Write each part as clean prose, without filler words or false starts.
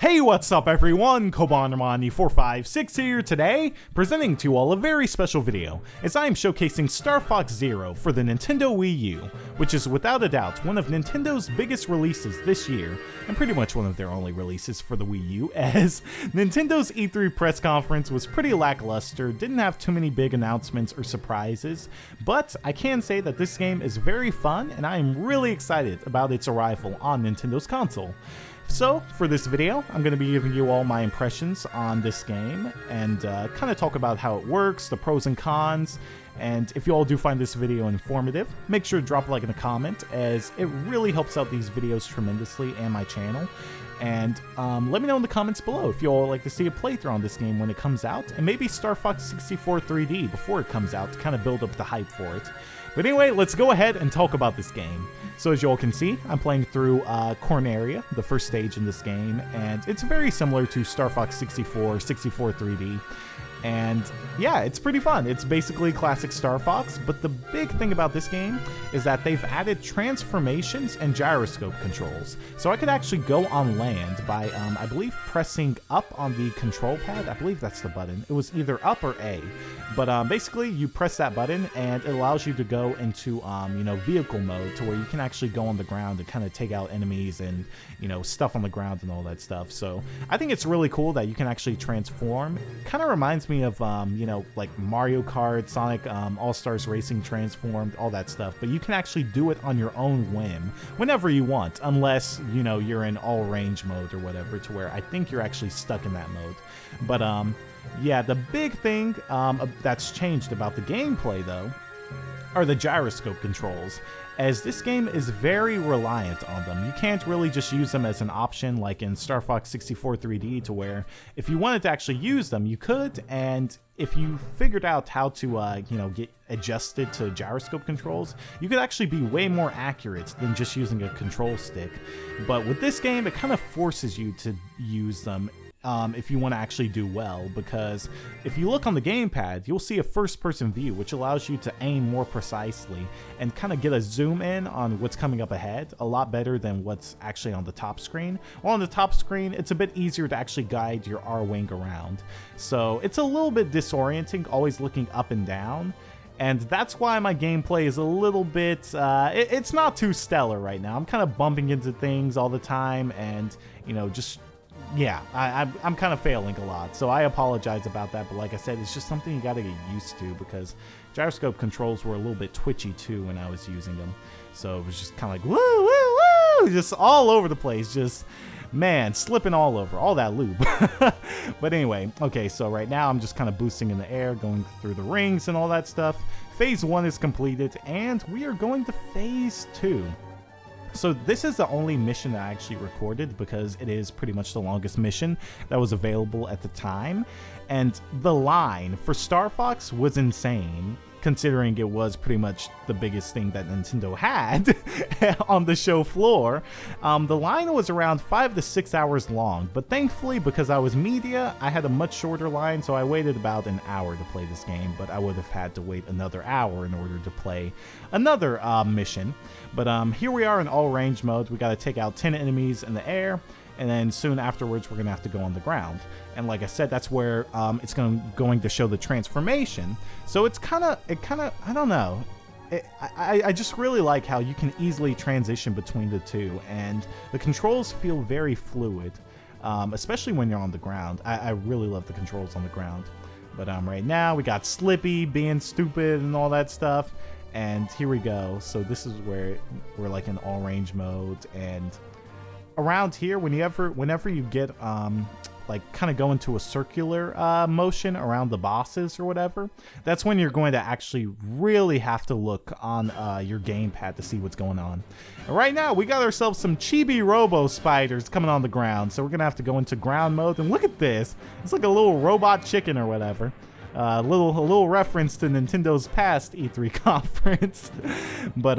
Hey, what's up everyone? Kobanamani456 here today, presenting to you all a very special video, as I am showcasing StarFox Zero for the Nintendo Wii U, which is without a doubt one of Nintendo's biggest releases this year, and pretty much one of their only releases for the Wii U, as Nintendo's E3 press conference was pretty lackluster, didn't have too many big announcements or surprises, but I can say that this game is very fun, and I am really excited about its arrival on Nintendo's console. So, for this video, I'm going to be giving you all my impressions on this game and kind of talk about how it works, the pros and cons, and if you all do find this video informative, make sure to drop a like in the comment, as it really helps out these videos tremendously and my channel. And let me know in the comments below if you all like to see a playthrough on this game when it comes out, and maybe StarFox 64 3D before it comes out to kind of build up the hype for it. But anyway, let's go ahead and talk about this game. So as you all can see, I'm playing through Corneria, the first stage in this game, and it's very similar to StarFox 64 3D. And yeah, it's pretty fun. It's basically classic Star Fox, but the big thing about this game is that they've added transformations and gyroscope controls. So I could actually go on land by, I believe, pressing up on the control pad. I believe that's the button. It was either up or A. But basically, you press that button and it allows you to go into, vehicle mode, to where you can actually go on the ground and kind of take out enemies and, stuff on the ground and all that stuff. So I think it's really cool that you can actually transform. Kind of reminds me of, like Mario Kart, Sonic All-Stars Racing Transformed, all that stuff. But you can actually do it on your own whim, whenever you want, unless, you're in all-range mode or whatever, to where I think you're actually stuck in that mode. But, yeah, the big thing that's changed about the gameplay, though, are the gyroscope controls, as this game is very reliant on them. You can't really just use them as an option like in StarFox 64 3D, to where if you wanted to actually use them, you could, and if you figured out how to, get adjusted to gyroscope controls, you could actually be way more accurate than just using a control stick. But with this game, it kind of forces you to use them if you want to actually do well, because if you look on the gamepad, you'll see a first-person view, which allows you to aim more precisely and kind of get a zoom in on what's coming up ahead a lot better than what's actually on the top screen. While on the top screen, it's a bit easier to actually guide your R-Wing around. So it's a little bit disorienting, always looking up and down. And that's why my gameplay is a little bit, it's not too stellar right now. I'm kind of bumping into things all the time and, yeah, I'm kind of failing a lot, so I apologize about that, but like I said, it's just something you gotta get used to, because gyroscope controls were a little bit twitchy too when I was using them, so it was just kind of like, woo, woo, woo, just all over the place, just, man, slipping all over, all that lube. But anyway, okay, so right now I'm just kind of boosting in the air, going through the rings and all that stuff. Phase 1 is completed, and we are going to Phase 2. So this is the only mission that I actually recorded, because it is pretty much the longest mission that was available at the time. And the line for Star Fox was insane, considering it was pretty much the biggest thing that Nintendo had on the show floor. The line was around 5 to 6 hours long, but thankfully, because I was media, I had a much shorter line, so I waited about an hour to play this game, but I would have had to wait another hour in order to play another mission. But here we are in all range mode. We got to take out 10 enemies in the air, and then soon afterwards we're gonna have to go on the ground. And like I said, that's where it's going to show the transformation. So it's kind of I don't know. I just really like how you can easily transition between the two, and the controls feel very fluid, especially when you're on the ground. I really love the controls on the ground. But right now we got Slippy being stupid and all that stuff. And here we go. So this is where we're like in all range mode, and around here, whenever you get like kind of go into a circular motion around the bosses or whatever, that's when you're going to actually really have to look on your gamepad to see what's going on. And right now we got ourselves some chibi-robo spiders coming on the ground, so we're gonna have to go into ground mode. And look at this, it's like a little robot chicken or whatever. A little reference to Nintendo's past E3 conference. But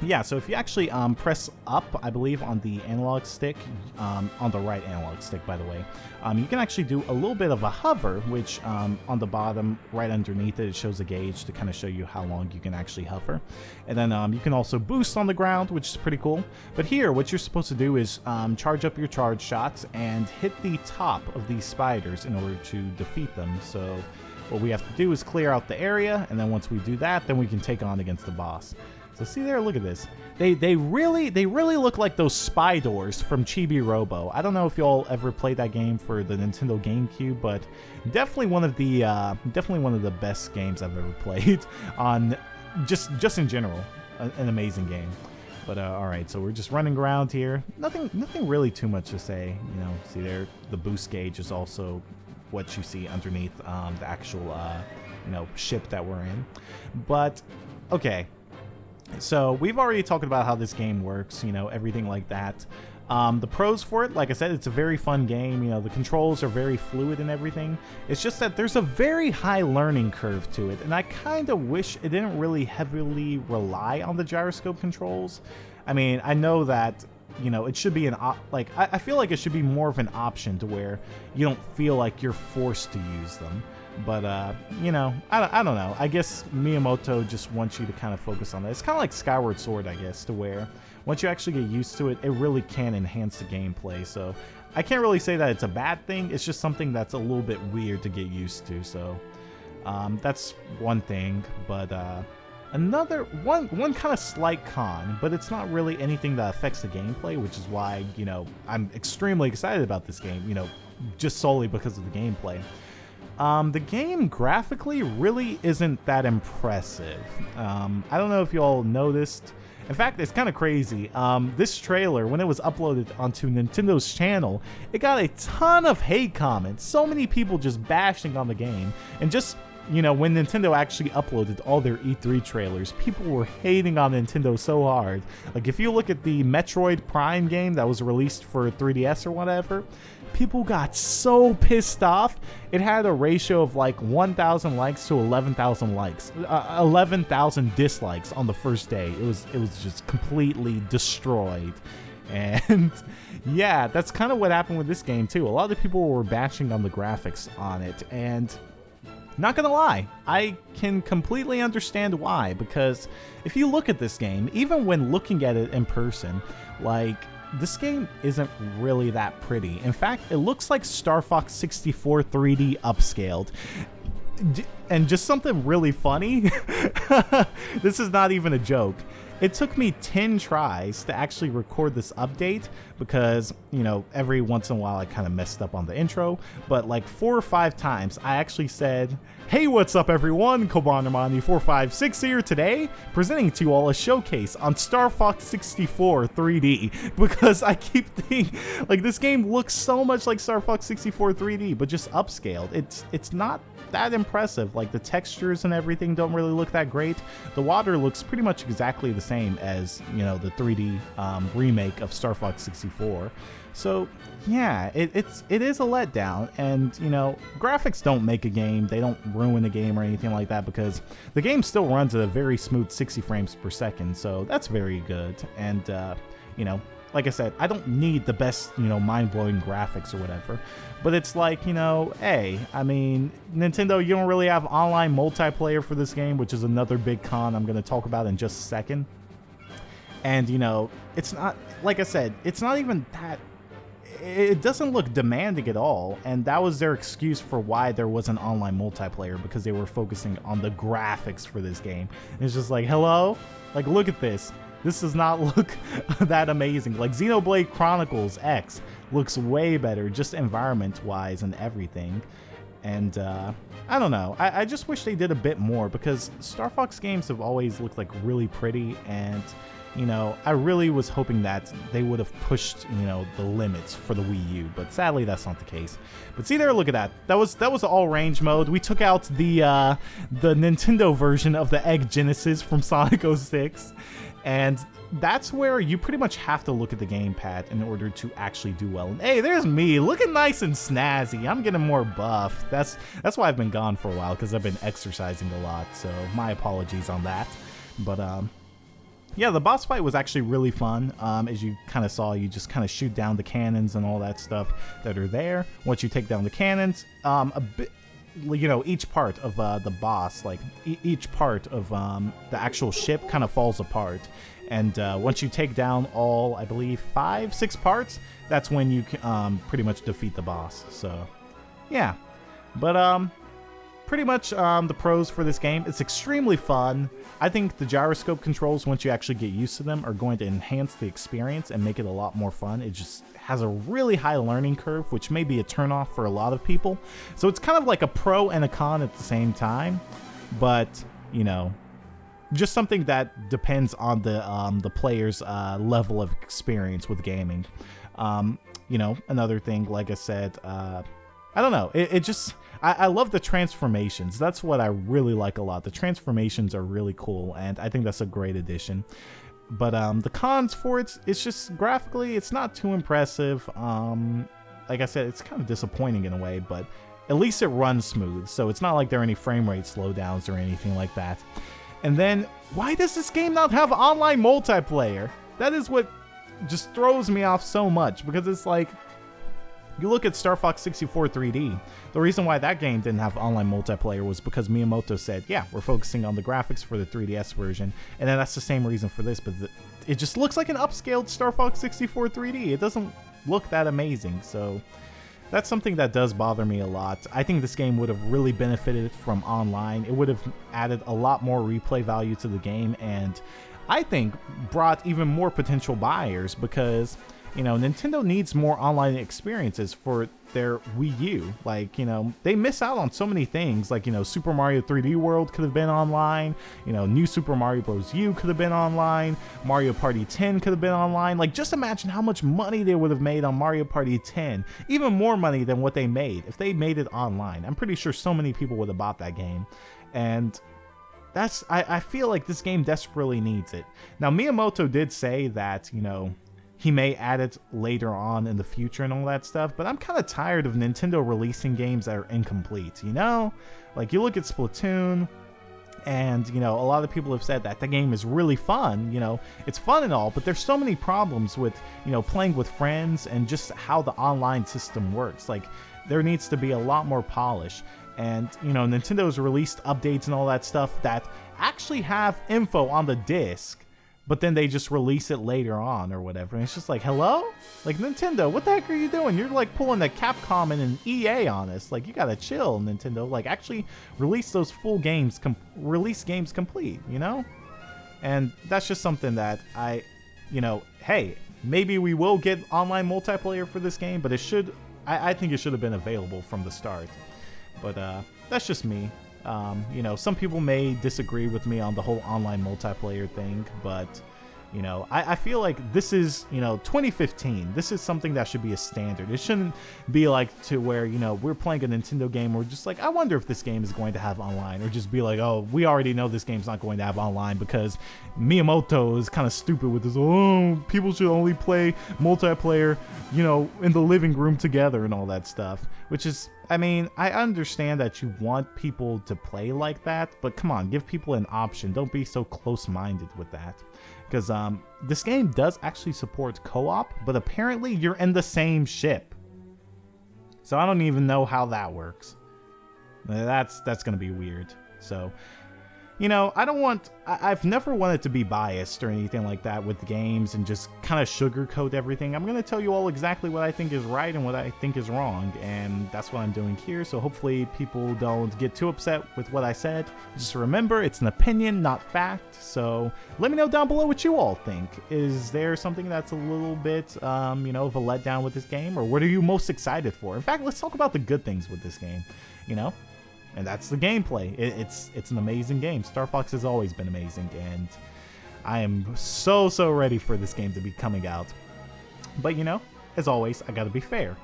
yeah, so if you actually press up, I believe, on the analog stick, on the right analog stick, by the way, you can actually do a little bit of a hover, which on the bottom, right underneath it, it shows a gauge to kind of show you how long you can actually hover. And then you can also boost on the ground, which is pretty cool. But here, what you're supposed to do is charge up your charge shots and hit the top of these spiders in order to defeat them. So what we have to do is clear out the area, and then once we do that, then we can take on against the boss. So see there, look at this. They really look like those spy doors from Chibi-Robo. I don't know if y'all ever played that game for the Nintendo GameCube, but definitely one of the best games I've ever played on just in general. An amazing game. But all right, so we're just running around here. Nothing really too much to say. You know, see there, the boost gauge is also what you see underneath the actual ship that we're in. But okay. So we've already talked about how this game works, you know, everything like that. The pros for it, like I said, it's a very fun game. You know, the controls are very fluid and everything. It's just that there's a very high learning curve to it, and I kind of wish it didn't really heavily rely on the gyroscope controls. I mean, I know that, you know, it should be I feel like it should be more of an option to where you don't feel like you're forced to use them. But, you know, I don't know. I guess Miyamoto just wants you to kind of focus on that. It's kind of like Skyward Sword, I guess, to where once you actually get used to it, it really can enhance the gameplay. So I can't really say that it's a bad thing. It's just something that's a little bit weird to get used to. So that's one thing. But another one kind of slight con, but it's not really anything that affects the gameplay, which is why, you know, I'm extremely excited about this game, you know, just solely because of the gameplay. The game graphically really isn't that impressive. I don't know if you all noticed. In fact, it's kind of crazy. This trailer, when it was uploaded onto Nintendo's channel, it got a ton of hate comments. So many people just bashing on the game. And just, you know, when Nintendo actually uploaded all their E3 trailers, people were hating on Nintendo so hard. Like, if you look at the Metroid Prime game that was released for 3DS or whatever, people got so pissed off. It had a ratio of like 1,000 likes to 11,000 likes, 11,000 dislikes on the first day. It was just completely destroyed. And yeah, that's kind of what happened with this game too. A lot of people were bashing on the graphics on it, and not gonna lie, I can completely understand why, because if you look at this game, even when looking at it in person, like, this game isn't really that pretty. In fact, it looks like StarFox 64 3D upscaled. And just something really funny, this is not even a joke. It took me 10 tries to actually record this update because, you know, every once in a while I kind of messed up on the intro, but like 4 or 5 times I actually said, "Hey, what's up everyone, Kobanomani456 here today, presenting to you all a showcase on StarFox 64 3D," because I keep thinking, like, this game looks so much like StarFox 64 3D, but just upscaled. It's not that impressive. Like, the textures and everything don't really look that great. The water looks pretty much exactly the same as, you know, the 3D remake of StarFox 64. So yeah, it is a letdown. And, you know, graphics don't make a game, they don't ruin a game or anything like that, because the game still runs at a very smooth 60 frames per second, so that's very good. And you know, like I said, I don't need the best, you know, mind-blowing graphics or whatever, but it's like, you know, hey, I mean, Nintendo, you don't really have online multiplayer for this game, which is another big con I'm going to talk about in just a second. And, you know, it's not, like I said, it's not even that, it doesn't look demanding at all, and that was their excuse for why there wasn't online multiplayer, because they were focusing on the graphics for this game. And it's just like, hello? Like, look at this. This does not look that amazing. Like, Xenoblade Chronicles X looks way better, just environment-wise and everything. And, I don't know. I just wish they did a bit more, because Star Fox games have always looked, like, really pretty, and, you know, I really was hoping that they would have pushed, you know, the limits for the Wii U, but sadly that's not the case. But see there, look at that. That was all range mode. We took out the Nintendo version of the Egg Genesis from Sonic 06. And that's where you pretty much have to look at the gamepad in order to actually do well. And hey, there's me looking nice and snazzy. I'm getting more buff. That's why I've been gone for a while, because I've been exercising a lot. So my apologies on that. But yeah, the boss fight was actually really fun. As you kind of saw, you just kind of shoot down the cannons and all that stuff that are there. Once you take down the cannons, a bit, you know, each part of the boss, like each part of the actual ship kind of falls apart. And once you take down all, I believe, 5-6 parts, that's when you pretty much defeat the boss. So, yeah. But pretty much the pros for this game, it's extremely fun. I think the gyroscope controls, once you actually get used to them, are going to enhance the experience and make it a lot more fun. It just has a really high learning curve, which may be a turnoff for a lot of people. So it's kind of like a pro and a con at the same time. But, you know, just something that depends on the player's level of experience with gaming. You know, another thing, like I said, I don't know. It just... I love the transformations. That's what I really like a lot. The transformations are really cool, and I think that's a great addition. But the cons for it's just graphically, it's not too impressive. Like I said, it's kind of disappointing in a way, but at least it runs smooth. So it's not like there are any frame rate slowdowns or anything like that. And then, why does this game not have online multiplayer? That is what just throws me off so much, because it's like, you look at StarFox 64 3D, the reason why that game didn't have online multiplayer was because Miyamoto said, yeah, we're focusing on the graphics for the 3DS version, and then that's the same reason for this, but it just looks like an upscaled StarFox 64 3D. It doesn't look that amazing, so that's something that does bother me a lot. I think this game would have really benefited from online. It would have added a lot more replay value to the game, and I think brought even more potential buyers, because, you know, Nintendo needs more online experiences for their Wii U. Like, you know, they miss out on so many things. Like, you know, Super Mario 3D World could have been online. You know, New Super Mario Bros. U could have been online. Mario Party 10 could have been online. Like, just imagine how much money they would have made on Mario Party 10. Even more money than what they made if they made it online. I'm pretty sure so many people would have bought that game. And that's, I feel like this game desperately needs it. Now, Miyamoto did say that, you know, he may add it later on in the future and all that stuff, but I'm kind of tired of Nintendo releasing games that are incomplete, you know? Like, you look at Splatoon, and, you know, a lot of people have said that the game is really fun, you know? It's fun and all, but there's so many problems with, you know, playing with friends and just how the online system works. Like, there needs to be a lot more polish. And, you know, Nintendo's released updates and all that stuff that actually have info on the disc, but then they just release it later on or whatever. And it's just like, hello? Like, Nintendo, what the heck are you doing? You're like pulling a Capcom and an EA on us. Like, you gotta chill, Nintendo. Like, actually release those full games, release games complete, you know? And that's just something that you know, hey, maybe we will get online multiplayer for this game, but it should, I think it should have been available from the start. But that's just me. You know, some people may disagree with me on the whole online multiplayer thing, but, you know, I feel like this is, you know, 2015. This is something that should be a standard. It shouldn't be like to where, you know, we're playing a Nintendo game, we're just like, I wonder if this game is going to have online, or just be like, oh, we already know this game's not going to have online because Miyamoto is kind of stupid with this, oh, people should only play multiplayer, you know, in the living room together and all that stuff, which is, I mean, I understand that you want people to play like that, but come on, give people an option. Don't be so close-minded with that. Because this game does actually support co-op, but apparently you're in the same ship. So I don't even know how that works. That's going to be weird. So, you know, I've never wanted to be biased or anything like that with games and just kind of sugarcoat everything. I'm going to tell you all exactly what I think is right and what I think is wrong, and that's what I'm doing here, so hopefully people don't get too upset with what I said. Just remember, it's an opinion, not fact, so let me know down below what you all think. Is there something that's a little bit, you know, of a letdown with this game, or what are you most excited for? In fact, let's talk about the good things with this game, you know? And that's the gameplay. It's an amazing game. StarFox has always been amazing, and I am so ready for this game to be coming out. But, you know, as always, I gotta be fair.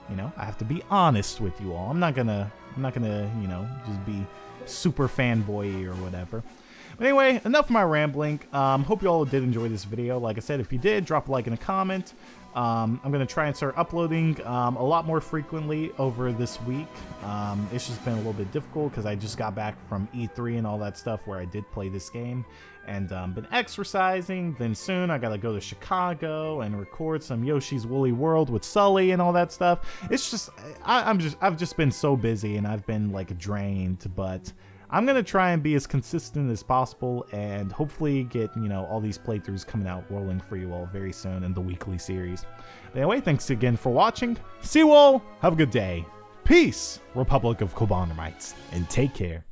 You know, I have to be honest with you all. I'm not gonna, you know, just be super fanboy or whatever. But anyway, enough of my rambling. Hope you all did enjoy this video. Like I said, if you did, drop a like and a comment. I'm going to try and start uploading a lot more frequently over this week. It's just been a little bit difficult because I just got back from E3 and all that stuff where I did play this game. And been exercising. Then soon I gotta go to Chicago and record some Yoshi's Woolly World with Sully and all that stuff. It's just I've just been so busy and I've been like drained, but I'm gonna try and be as consistent as possible and hopefully get, you know, all these playthroughs coming out rolling for you all very soon in the weekly series. But anyway, thanks again for watching. See you all. Have a good day. Peace, Republic of Kobandermites, and take care.